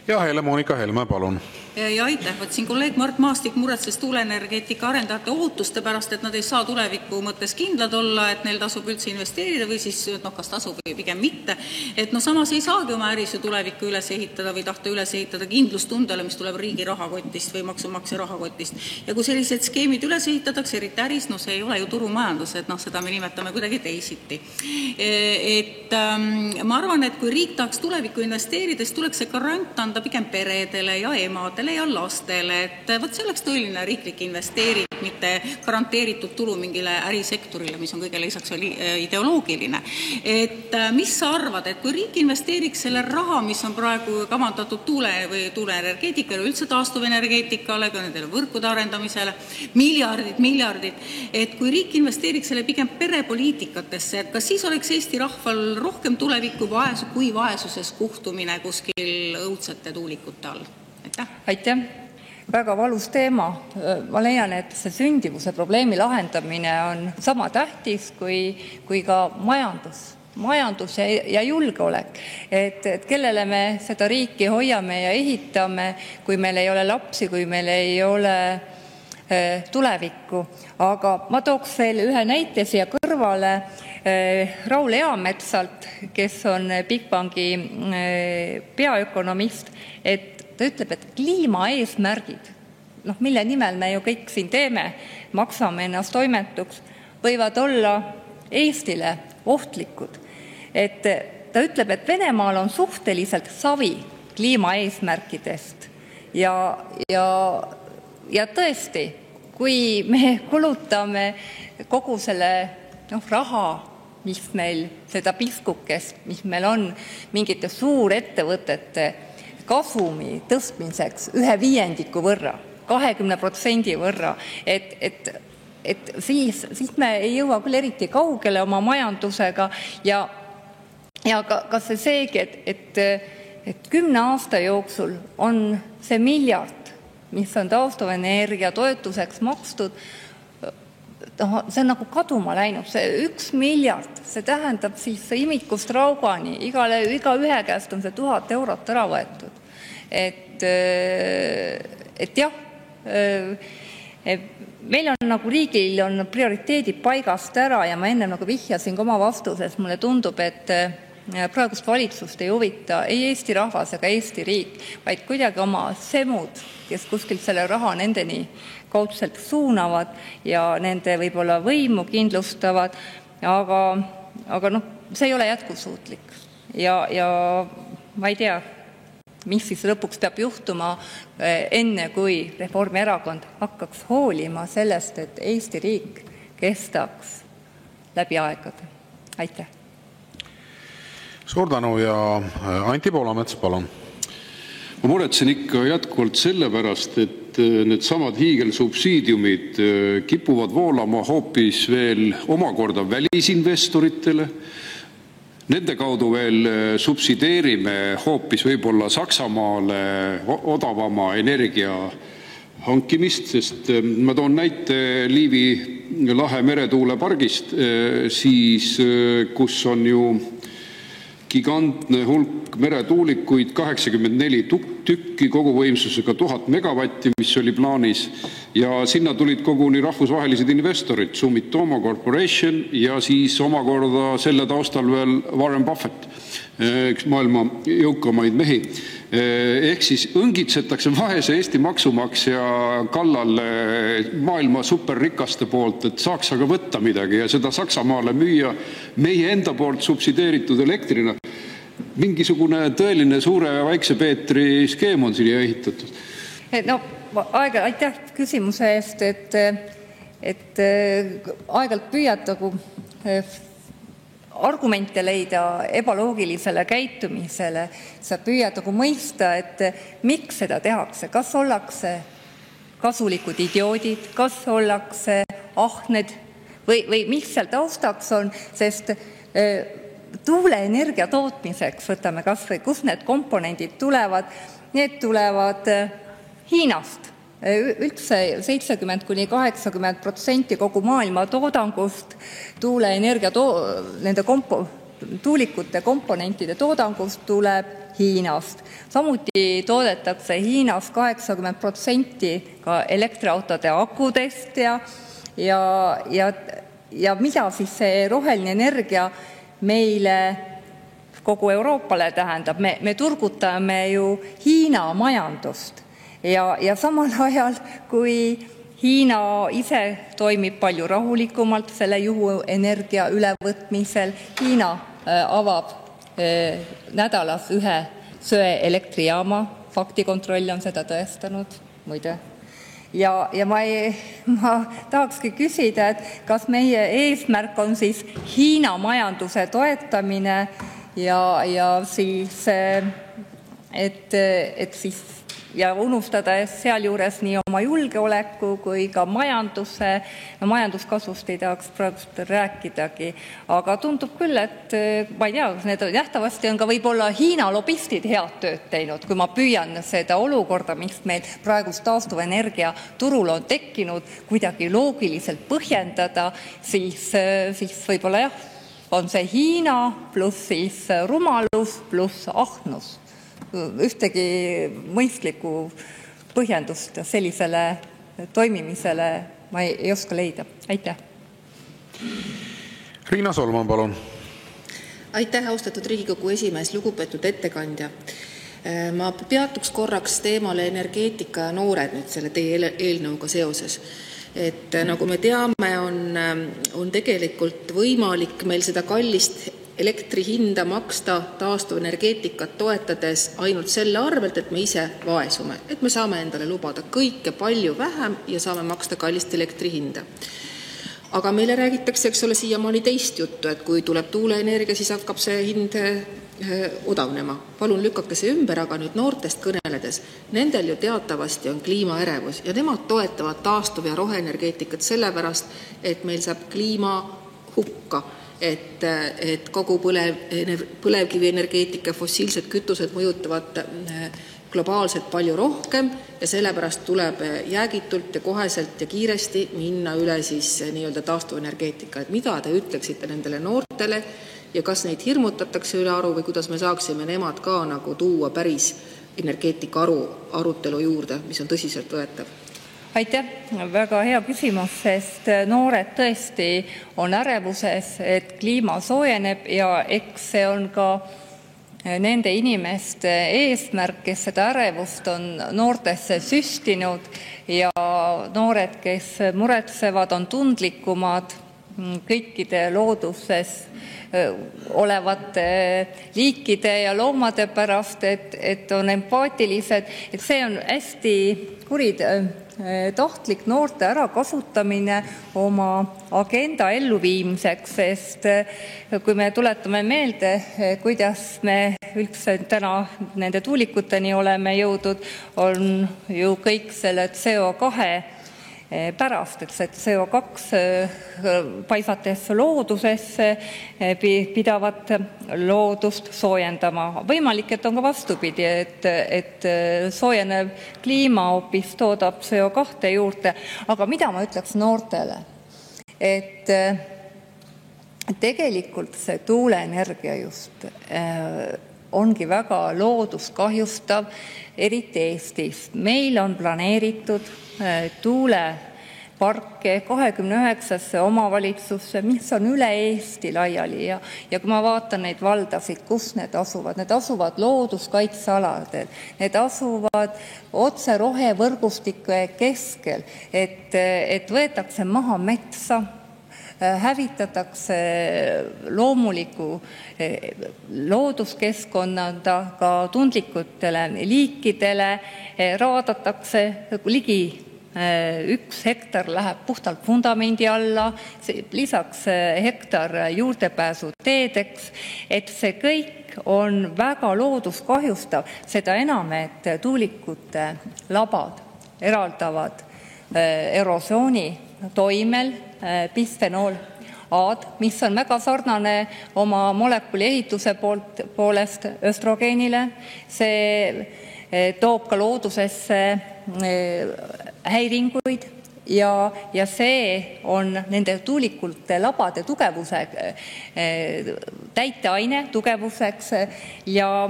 Ja Helle-Moonika Helme, palun. Ja aitäh. Siin kolleeg Mart Maastik muretses tuuleenergeetika arendajate ootuste pärast, et nad ei saa tuleviku mõttes kindlad olla, et neil tasub üldse investeerida või siis kas tasub või pigem mitte. Et samas ei saagi oma äris tulevikku üles ehitada või tahta üles ehitada kindlustundele, mis tuleb riigi rahakotist või maksumaksja rahakotist. Ja kui sellised skeemid üles ehitatakse, eriti äris, see ei ole ju turumajandus, et seda me nimetame kuidagi teisiti. Ma arvan, et kui riik tahaks tulevikku investeerida, siis tuleks see garant anda pigem peredele ja emadele emadele ja lastele, et vot see oleks tõeline riiklik investeering, mitte garanteeritud tulu mingile ärisektorile, mis on kõigele lisaks ideoloogiline. Et mis sa arvad, et kui riik investeeriks selle raha, mis on praegu kavandatud tuuleenergeetikale, üldse taastuvenergeetikale, ka nendele võrkude arendamisele, miljardid, et kui riik investeeriks selle pigem perepoliitikatesse, et kas siis oleks Eesti rahval rohkem tulevikku kui vaesuses kuhtumine kuskil õudsete tuulikute all? Aitäh! Väga valus teema. Ma leian, et see sündivuse probleemi lahendamine on sama tähtis kui ka majandus ja julgeolek. Et kellele me seda riiki hoiame ja ehitame, kui meil ei ole lapsi, kui meil ei ole tulevikku. Aga ma tooks veel ühe näite siia kõrvale Raul Eametsalt, kes on Bigbanki peaökonomist, et ta ütleb, et kliimaeesmärgid, mille nimel me ju kõik siin teeme, maksame ennast toimetuks, võivad olla Eestile ohtlikud. Et ta ütleb, et Venemaal on suhteliselt savi kliimaeesmärkidest ja tõesti, kui me kulutame kogu selle raha, mis meil seda piskukest, mis meil on mingite suurettevõtete kasumi tõstmiseks 1/5 võrra, 20% võrra, et siis me ei jõua küll eriti kaugele oma majandusega ja kas seegi, et 10 aasta jooksul on see miljard, mis on taastuvenergia toetuseks makstud, see on nagu kaduma läinud. See 1 miljard, see tähendab siis imikust raugani, igaühe käest on see 1000 eurot ära võetud. Et jah, meil on nagu riigil on prioriteedid paigast ära ja ma enne nagu vihjasin ka oma vastuses, mulle tundub, et praegust valitsust ei huvita ei Eesti rahvas ega Eesti riik, vaid kuidagi oma semud, kes kuskilt selle raha nendeni kaudselt suunavad ja nende võib-olla võimu kindlustavad, aga see ei ole jätkusuutlik. Ja ma ei tea, mis siis lõpuks peab juhtuma enne, kui Reformierakond hakkaks hoolima sellest, et Eesti riik kestaks läbi aegade. Aitäh! Suur tänu ja Anti Poolamets, palun. Ma muretsen ikka jätkuvalt sellepärast, et need samad hiigelsubsiidiumid kipuvad voolama hoopis veel omakorda välisinvestoritele. Nende kaudu veel subsideerime hoopis võib-olla Saksamaale odavama energia hankimist, sest ma toon näite Liivi lahe meretuulepargist, siis kus on ju gigantne hulk meretuulikuid, 84 tükki koguvõimsusega 1000 megavatti, mis oli plaanis, ja sinna tulid koguni rahvusvahelised investorid, Sumitomo Corporation ja siis omakorda selle taustal veel Warren Buffett, üks maailma jõukamaid mehi. Ehk siis õngitsetakse vaese Eesti maksumaksja kallale maailma superrikaste poolt, et saaks aga võtta midagi ja seda Saksamaale müüa meie enda poolt subsideeritud elektrina. Mingisugune tõeline suure ja väikse Peetri skeem on siia ehitatud. Aitäh küsimuse eest, et aegalt püüad argumente leida ebaloogilisele käitumisele, sa püüad mõista, et miks seda tehakse, kas ollakse kasulikud idioodid, kas ollakse ahned või mis seal taustaks on, sest tuuleenergia tootmiseks, võtame kas või, kus need komponendid tulevad, need tulevad Hiinast. Üldse 70–80% kogu maailma toodangust, tuuleenergia, nende tuulikute komponentide toodangust tuleb Hiinast. Samuti toodetakse Hiinas 80% ka elektriautode akudest ja mida siis see roheline energia meile kogu Euroopale tähendab. Me turgutame ju Hiina majandust ja samal ajal, kui Hiina ise toimib palju rahulikumalt selle juhuenergia ülevõtmisel, Hiina avab nädalas 1 söeelektrijaama faktikontroll on seda tõestanud, muide. Ja ma tahakski küsida, et kas meie eesmärk on siis Hiina majanduse toetamine ja siis, et siis ja unustada sealjuures nii oma julgeoleku kui ka majanduskasvust ei tahaks praegu rääkidagi. Aga tundub küll, et ma ei tea, need nähtavasti on ka võib-olla Hiina lobistid head tööd teinud, kui ma püüan seda olukorda, mis meil praegust taastuvenergia turul on tekkinud, kuidagi loogiliselt põhjendada, siis võib-olla jah, on see Hiina pluss siis rumalus pluss ahnus. Ühtegi mõistlikku põhjendust sellisele toimimisele ma ei oska leida. Aitäh. Riina Solman, palun. Aitäh, austatud Riigikogu esimees, lugupeetud ettekandja. Ma peatuks korraks teemale energeetika ja noored nüüd selle teie eelnõuga seoses. Et nagu me teame, on tegelikult võimalik meil seda kallist elektri hinda maksta taastuvenergeetikat toetades ainult selle arvelt, et me ise vaesume, et me saame endale lubada kõike palju vähem ja saame maksta kallist elektri hinda. Aga meile räägitakse, eks ole, siiamaani teist juttu, et kui tuleb tuuleenergia, siis hakkab see hind odavnema. Palun lükake see ümber, aga nüüd noortest kõneledes. Nendel ju teatavasti on kliimaärevus ja nemad toetavad taastuv- ja roheenergeetikat sellepärast, et meil saab kliima hukka. Et kogu põlevkivienergeetika fossiilsed kütused mõjutavad globaalselt palju rohkem ja sellepärast tuleb jäägitult ja koheselt ja kiiresti minna üle siis nii-öelda taastuvenergeetika. Et mida te ütleksite nendele noortele ja kas neid hirmutatakse üle aru või kuidas me saaksime nemad ka nagu tuua päris energeetika arutelu juurde, mis on tõsiselt võetav? Aitäh, väga hea küsimus, sest noored tõesti on ärevuses, et kliima soojeneb ja eks see on ka nende inimeste eesmärk, kes seda ärevust on noortesse süstinud ja noored, kes muretsevad, on tundlikumad kõikide looduses olevate liikide ja loomade pärast, et on empaatilised, et see on hästi tahtlik noorte ärakasutamine oma agenda elluviimiseks, sest kui me tuletame meelde, kuidas me üldse täna nende tuulikuteni oleme jõudnud, on ju kõik selle CO2 pärast, et see CO2 paisates loodusesse pidavat loodust soojendama. Võimalik, et on ka vastupidi, et soojenev kliima hoopis toodab CO2 juurde. Aga mida ma ütleks noortele? Et tegelikult see tuuleenergia just ongi väga looduskahjustav, eriti Eestis. Meil on planeeritud tuuleparke 29 omavalitsusse, mis on üle Eesti laiali ja kui ma vaatan neid valdasid, kus need asuvad looduskaitsealadel, need asuvad otse rohevõrgustike keskel, et võetakse maha metsa, hävitatakse loomuliku looduskeskkonnada ka tundlikutele liikidele, raadatakse ligi 1 hektar läheb puhtalt vundamendi alla, lisaks hektar juurdepääsu teedeks, et see kõik on väga looduskahjustav, seda enam, et tuulikute labad eraldavad erosiooni toimel bisfenool A-d, mis on väga sarnane oma molekuli ehituse poolest östrogeenile. See toob ka loodusesse häiringuid ja see on nende tuulikute labade tugevuse täiteaine tugevuseks ja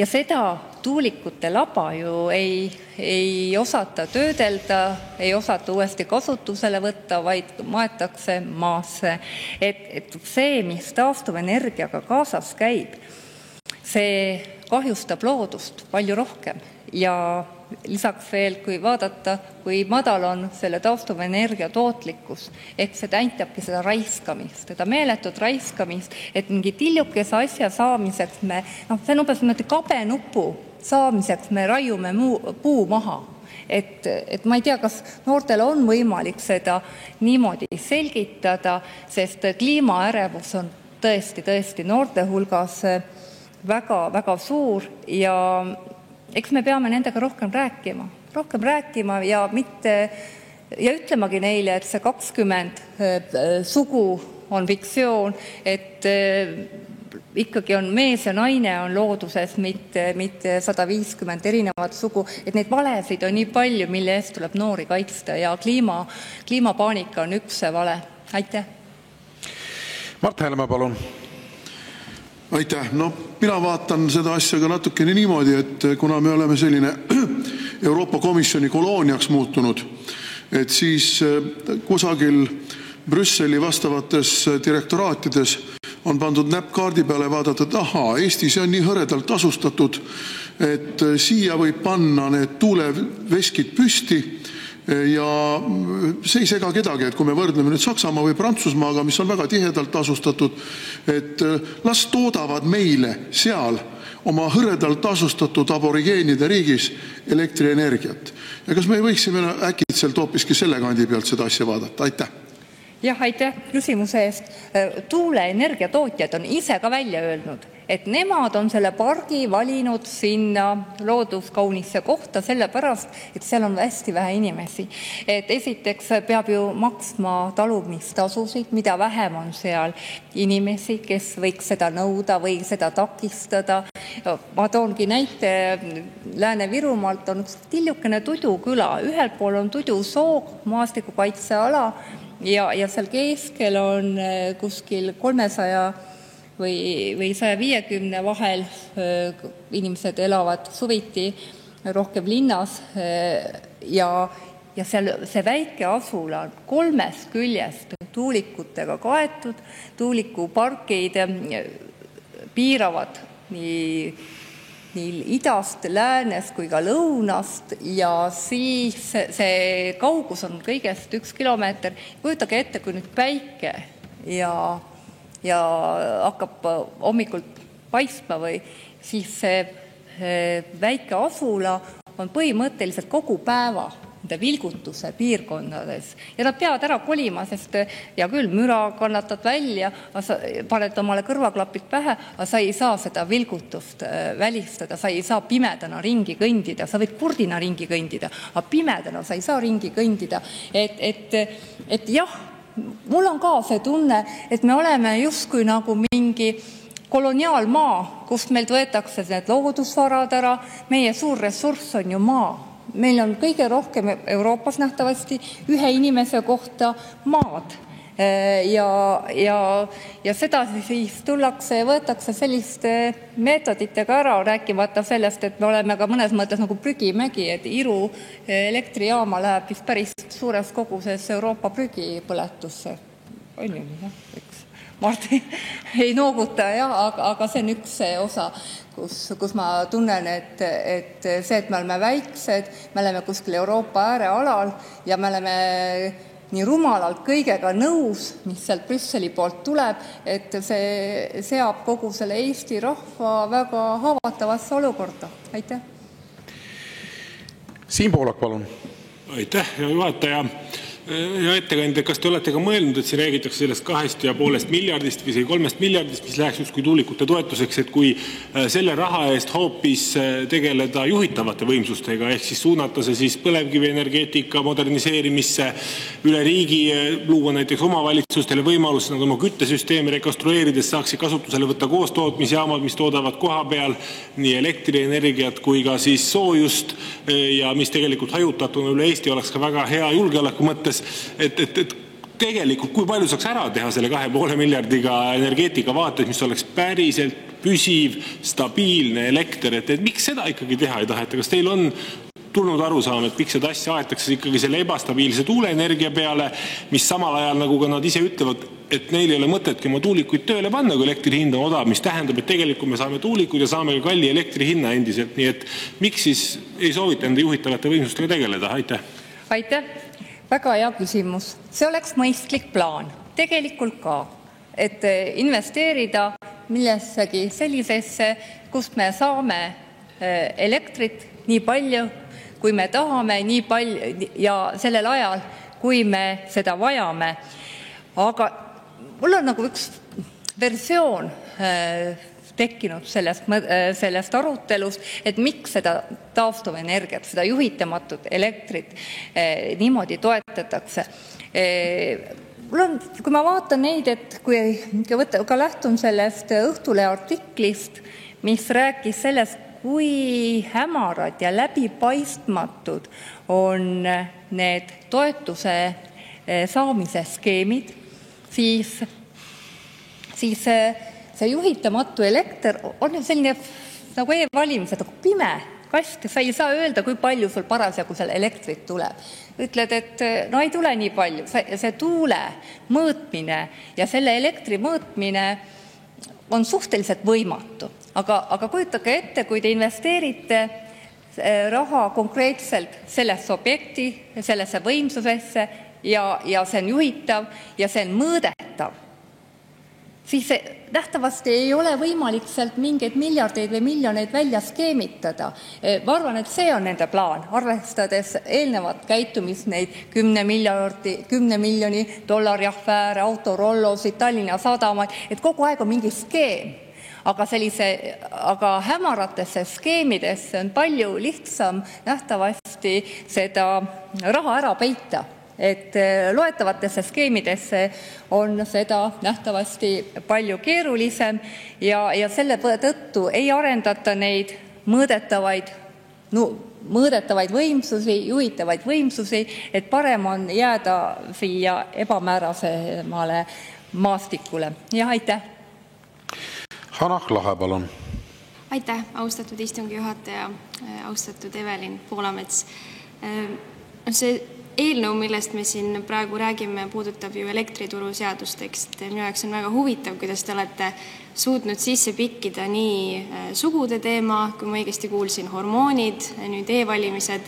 seda tuulikute laba ju ei osata töödelda, ei osata uuesti kasutusele võtta, vaid maetakse maasse. Et see, mis taastuvenergiaga kaasas käib, see kahjustab loodust palju rohkem ja lisaks veel, kui vaadata, kui madal on selle taastuvenergia tootlikkus, ehk see näitabki seda raiskamist, seda meeletut raiskamist, et mingi tillukese asja saamiseks see on umbes kabenupu saamiseks me raiume puu maha. Et ma ei tea, kas noortele on võimalik seda niimoodi selgitada, sest kliimaärevus on tõesti noorte hulgas väga suur ja eks me peame nendega rohkem rääkima ja ütlemagi neile, et see 20 sugu on fiktsioon, et ikkagi on mees ja naine on looduses, mitte 150 erinevat sugu, et neid valesid on nii palju, mille eest tuleb noori kaitsta ja kliimapaanika on üks vale. Aitäh. Mart Helme, palun. Aitäh. No mina vaatan seda asja ka natukene niimoodi, et kuna me oleme selline Euroopa Komisjoni kolooniaks muutunud, et siis kusagil Brüsseli vastavates direktoraatides on pandud näpp kaardi peale vaadata, et Eesti see on nii hõredalt asustatud, et siia võib panna need tuuleveskid püsti ja see ei sega kedagi, et kui me võrdleme nüüd Saksamaa või Prantsusmaaga, mis on väga tihedalt asustatud, et las toodavad meile seal oma hõredalt asustatud aborigeenide riigis elektrienergiat. Ja kas me võiksime äkitselt hoopiski selle kandi pealt seda asja vaadata? Aitäh. Jah, aitäh küsimuse eest. Tuuleenergia tootjad on ise ka välja öelnud, et nemad on selle pargi valinud sinna looduskaunisse kohta sellepärast, et seal on hästi vähe inimesi. Et esiteks peab ju maksma talumistasusid, mida vähem on seal inimesi, kes võiks seda nõuda või seda takistada. Ma toongi näite, Lääne-Virumaalt on üks tillukene Tuduküla. Ühel pool on Tudusoog, maastikukaitseala, ja seal keskel on kuskil 300 või 150 vahel inimesed elavad suviti rohkem linnas ja seal see väike asula on 3 küljest tuulikutega kaetud, tuulikupargid piiravad nii idast, läänest kui ka lõunast ja siis see kaugus on kõigest 1 kilomeeter. Kujutage ette, kui nüüd päike ja hakkab hommikult paistma või siis see väike asula on põhimõtteliselt kogu päeva vilgutuse piirkondades ja nad peavad ära kolima, sest ja küll müra kannatad välja, paned omale kõrvaklapid pähe, aga sa ei saa seda vilgutust välistada, sa ei saa pimedana ringi kõndida, sa võid kurdina ringi kõndida, aga pimedana sa ei saa ringi kõndida. Et jah, mul on ka see tunne, et me oleme justkui nagu mingi koloniaalmaa, kust meilt võetakse need loodusvarad ära, meie suur ressurss on ju maa. Meil on kõige rohkem Euroopas nähtavasti 1 inimese kohta maad ja seda siis tullakse ja võetakse selliste meetoditega ära, rääkimata sellest, et me oleme ka mõnes mõttes nagu prügimägi, et Iru elektrijaama läheb vist päris suures koguses Euroopa prügipõletusse. On ju, eks. Martin ei nooguta, aga see on üks osa, kus ma tunnen, et see, et me oleme väiksed, me oleme kuskil Euroopa äärealal ja me oleme nii rumalalt kõigega nõus, mis sealt Brüsseli poolt tuleb, et see seab kogu selle Eesti rahva väga haavatavasse olukorda. Aitäh. Siim Poolak, palun. Aitäh, hea juhataja. Ja ettekandja, kas te olete ka mõelnud, et siin räägitakse sellest 2,5 miljardist või 3 miljardist, mis läheks justkui tuulikute toetuseks, et kui selle raha eest hoopis tegeleda juhitavate võimsustega, ehk siis suunata see siis põlevkivienergeetika moderniseerimisse üle riigi, luua näiteks omavalitsustele võimalus nad oma küttesüsteemi rekonstrueerides saaksid kasutusele võtta koostootmisjaamad, mis toodavad koha peal nii elektrienergiat kui ka siis soojust ja mis tegelikult hajutatuna üle Eesti oleks ka väga hea julgeoleku mõttes. Et tegelikult kui palju saaks ära teha selle 2,5 miljardiga energeetika vaates, mis oleks päriselt püsiv, stabiilne elekter, et miks seda ikkagi teha ei taheta? Kas teil on tulnud arusaam, et miks seda asja aetakse ikkagi selle ebastabiilse tuuleenergia peale, mis samal ajal, nagu ka nad ise ütlevad, et neil ei ole mõtetki oma tuulikuid tööle panna, kui elektri hind on odav, mis tähendab, et tegelikult me saame tuulikuid ja saame ka kalli elektri hinna endiselt. Nii et miks siis ei soovita enda juhitavate võimsustega tegeleda? Aitäh. Aitäh. Väga hea küsimus. See oleks mõistlik plaan. Tegelikult ka, et investeerida millessegi sellisesse, kust me saame elektrit nii palju, kui me tahame, nii palju ja sellel ajal, kui me seda vajame. Aga mul on nagu üks versioon tekkinud sellest arutelust, et miks seda taastuvenergiat, seda juhitamatut elektrit niimoodi toetatakse. Kui ma vaatan neid, et kui ka lähtun sellest Õhtulehe artiklist, mis rääkis sellest, kui hämarad ja läbipaistmatud on need toetuse saamise skeemid, siis see juhitamatu elekter on selline nagu e-valimised, nagu pime kast, sa ei saa öelda, kui palju sul parasjagu seal elektrit tuleb. Ütled, et no ei tule nii palju, see tuule mõõtmine ja selle elektri mõõtmine on suhteliselt võimatu. Aga kujutage ette, kui te investeerite raha konkreetselt sellesse objekti, sellesse võimsusesse ja see on juhitav ja see on mõõdetav, siis nähtavasti ei ole võimalik sealt mingeid miljardeid või miljoneid välja skeemitada. Ma arvan, et see on nende plaan, arvestades eelnevat käitumist, neid 10 miljoni dollari afääre, autorollosid, Tallinna sadamaid, et kogu aeg on mingi skeem. Aga hämaratesse skeemidesse on palju lihtsam nähtavasti seda raha ära peita. Et loetavatesse skeemidesse on seda nähtavasti palju keerulisem ja selle tõttu ei arendata neid mõõdetavaid võimsusi, juhitavaid võimsusi, et parem on jääda siia ebamäärasemale maastikule. Ja aitäh! Hanah Lahe, palun! Aitäh, austatud istungi juhataja, austatud Evelin Poolamets. See eelnõu, millest me siin praegu räägime, puudutab ju elektrituru seadustekst. Minu jaoks on väga huvitav, kuidas te olete suutnud sisse pikkida nii sugude teema, kui ma õigesti kuulsin, hormoonid, nüüd e-valimised.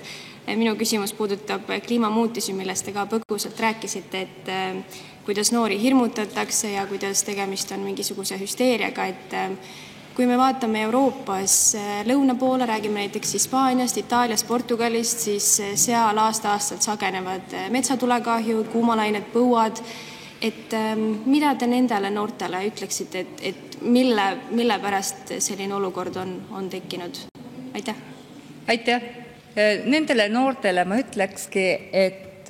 Minu küsimus puudutab kliimamuutusi, millest te ka põgusalt rääkisite, et kuidas noori hirmutatakse ja kuidas tegemist on mingisuguse hüsteeriaga, et kui me vaatame Euroopas lõuna poole, räägime näiteks Hispaaniast, Itaaliast, Portugalist, siis seal aasta-aastalt sagenevad metsatulekahjud, kuumalained, põuad. Et mida te nendele noortele ütleksite, et mille pärast selline olukord on tekkinud? Aitäh! Aitäh! Nendele noortele ma ütlekski, et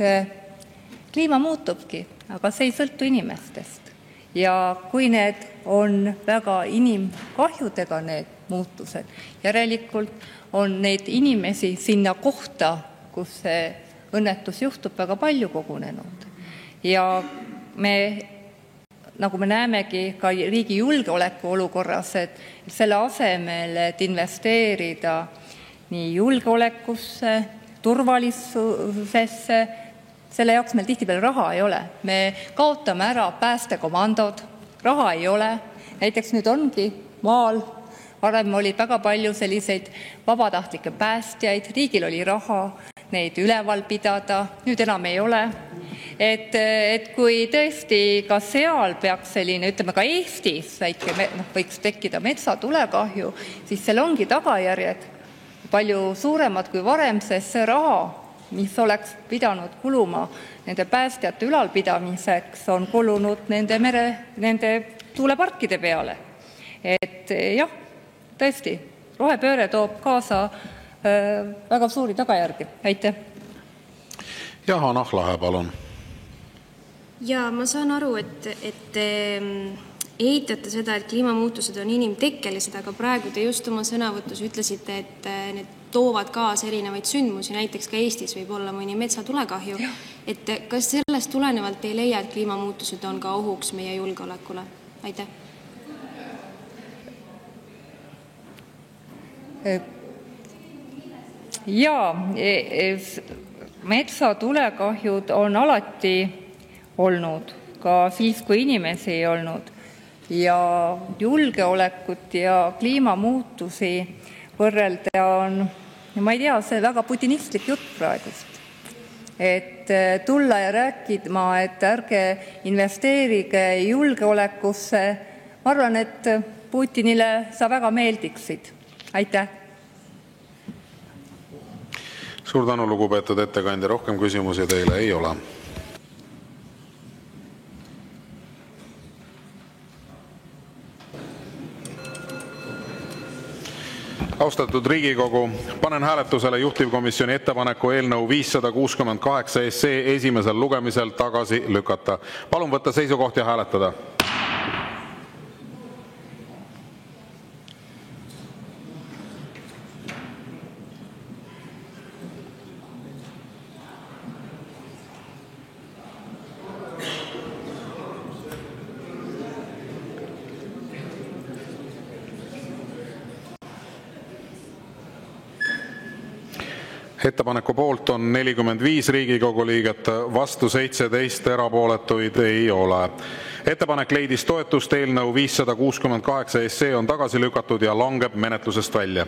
kliima muutubki, aga see ei sõltu inimestest. Ja kui need on väga inimkahjudega need muutused, järelikult on neid inimesi sinna kohta, kus see õnnetus juhtub, väga palju kogunenud. Ja nagu me näemegi ka riigi julgeoleku olukorras, et selle asemel, et investeerida nii julgeolekusse, turvalisusesse, selle jaoks meil tihtipeale raha ei ole. Me kaotame ära päästekomandod, raha ei ole. Näiteks nüüd ongi maal, varem olid väga palju selliseid vabatahtlikke päästjaid, riigil oli raha neid üleval pidada, nüüd enam ei ole. Et kui tõesti ka seal peaks selline, ütleme ka Eestis võiks tekkida metsatulekahju, siis seal ongi tagajärjed palju suuremad kui varem, sest see raha, mis oleks pidanud kuluma nende päästjate ülalpidamiseks, on kulunud nende tuuleparkide peale. Et jah, tõesti, rohepööre toob kaasa väga suuri tagajärgi. Aitäh! Ja Hanah Lahe, palun! Ja ma saan aru, et eitate seda, et kliimamuutused on inimtekkelised, aga praegu te just oma sõnavõtus ütlesite, et need toovad kaasa erinevaid sündmusi, näiteks ka Eestis võib olla mõni metsatulekahju. Et kas sellest tulenevalt ei leia, et kliimamuutused on ka ohuks meie julgeolekule? Aitäh! Jaa, metsatulekahjud on alati olnud, ka siis, kui inimesi ei olnud. Ja julgeolekut ja kliimamuutusi võrrelda on, ma ei tea, see väga putinistlik jutt praegust. Et tulla ja rääkima, et ärge investeerige julgeolekusse, ma arvan, et Putinile sa väga meeldiksid. Aitäh! Suur tänu, lugupeetud ettekandja. Rohkem küsimusi teile ei ole. Austatud Riigikogu, panen hääletusele juhtivkomisjoni ettepaneku eelnõu 568 esimesel lugemisel tagasi lükata. Palun võtta seisukoht ja hääletada. Ettepaneku poolt on 45 Riigikogu liiget, vastu 17, erapooletuid ei ole. Ettepanek leidis toetust, eelnõu 568 on tagasi lükatud ja langeb menetlusest välja.